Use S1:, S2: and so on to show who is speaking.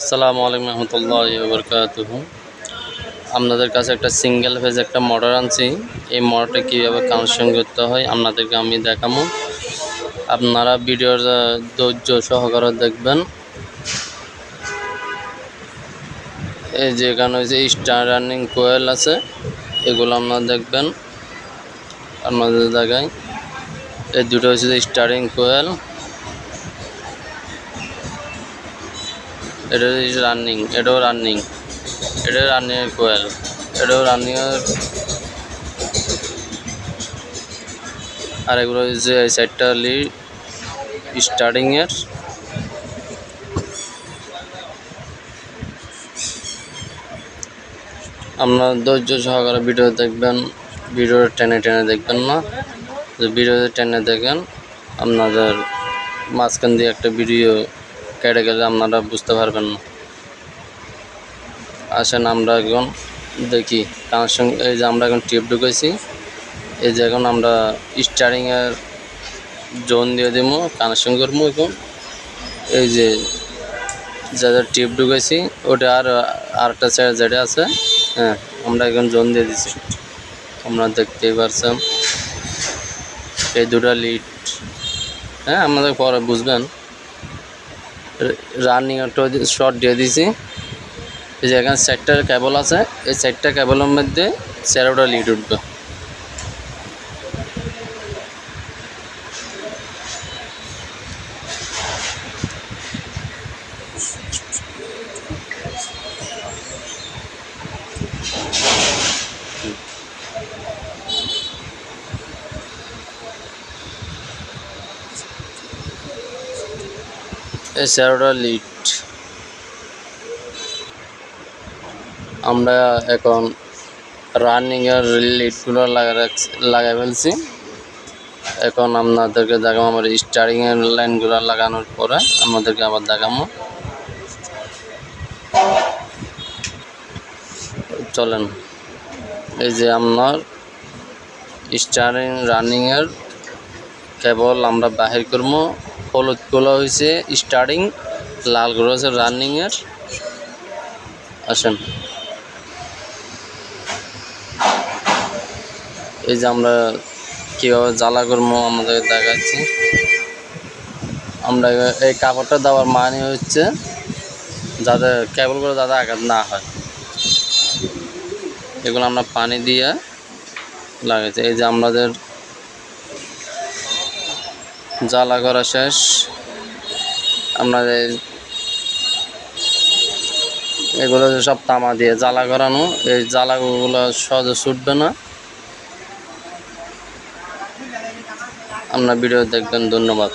S1: আসসালামু আলাইকুম রহমতুল্লাহি ওয়া বারাকাতুহু। আপনাদের কাছে একটা সিঙ্গেল ফেজ একটা মোটর আনছি। এই মোটরটা কীভাবে কানেকশন করতে হয় আপনাদেরকে আমি দেখাবো। আপনারা ভিডিওর ধৈর্য সহকারে দেখবেন। এই যে এখানে হচ্ছে স্টার রানিং কোয়েল আছে, এগুলো আপনারা দেখবেন। আপনাদের জায়গায় এই দুটো হচ্ছে স্টারিং কোয়েল, এটা রানিং, এটাও রানিং, এটা রানিংয়ের কোয়েল, এটাও রানিংয়ের। আর এগুলো হচ্ছে এই সাইডটা স্টার্টিংয়ের। আপনার ধৈর্য সহকারে ভিডিও দেখবেন, ভিডিওটা টেনে টেনে দেখবেন না। যে ভিডিওতে টেনে দেখেন আপনাদের মাঝখান দিয়ে একটা ভিডিও কেটে গেলে আপনারা বুঝতে পারবেন না। আসেন আমরা এখন দেখি কানেকশন। এই যে আমরা এখন টিউব ঢুকেছি, এই যে এখন আমরা স্টারিংয়ের জোন দিয়ে দেবো, কানেকশন করবো। এখন এই যে যাদের টিউব ঢুকেছি ওটা আর আরেকটা সাইড যেটা আছে, হ্যাঁ আমরা এখন জোন দিয়ে দিছি। আপনারা দেখতেই পারছেন এই দুটা লিড, হ্যাঁ আপনাদের পরে বুঝবেন। রানিং একটা শর্ট দিয়ে দিছি। এই যে এখানে 4টা কেবল আছে, এই 4টা কেবলের মধ্যে 4টা লিড উঠবে। এই 4টা লিড আমরা এখন রানিংয়ের লিডগুলো লাগাই ফেলছি। এখন আপনাদেরকে দেখাবো আমার স্টারিংয়ের লাইনগুলো লাগানোর পরে আমাদেরকে আবার দেখাবো। চলেন, এই যে আপনার স্টারিং রানিংয়ের কেবল আমরা বাহির করবো। হলুদগুলো হয়েছে স্টারিং, লালগুলো হচ্ছে রানিংয়ের। আসেন, এই যে আমরা কীভাবে জ্বালা করবো আমাদের দেখাচ্ছি। আমরা এই কাপড়টা দেওয়ার মানে হচ্ছে যাতে কেবলগুলো যাতে আঘাত না হয়, এগুলো আমরা পানি দিয়ে লাগাইছি। এই যে আমাদের জ্বালা করা শেষ। আপনাদের এগুলো সব তামা দিয়ে জ্বালা করানো, এই জ্বালাগুলো সহজে ছুটবে না। আপনার ভিডিও দেখবেন, ধন্যবাদ।